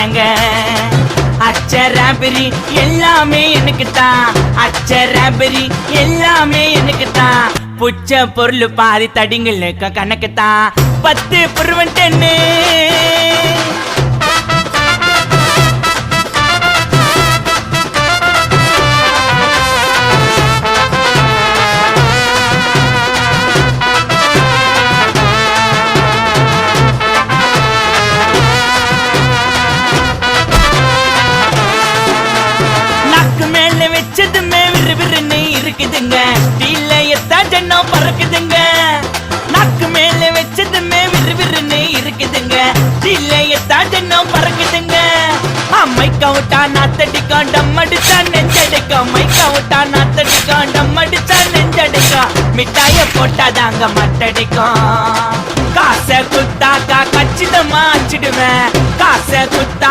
என்னங்க அச்சராபரி எல்லாமே எனக்கு தான் அச்சராபரி எல்லாமே எனக்கு தான் புச்ச பொருள் பாதி தடிங்களுக்கு கணக்கு தான் 10 புருவன் 10 இருக்குதுங்க டீல எத்தா ஜன்னம் பறக்குதுங்க நாக்கு மேல வச்சதுமே விறுவிறுன்னு இருக்குதுங்க டீல எத்தா ஜன்னம் பறக்குதுங்க மைக்கா விட்டா நாத்தடிக்கும் டம் அடிச்சா நெஞ்சடிக்கும் மைக்கா விட்டா நாத்தடிக்கும் டம் அடிச்சா நெஞ்சடிக்கும் மிட்டாய போட்டாதாங்க மட்டடிக்கும் காசை குத்தாக்கா கச்சிதமா அச்சிடுவேன் காசை குத்தா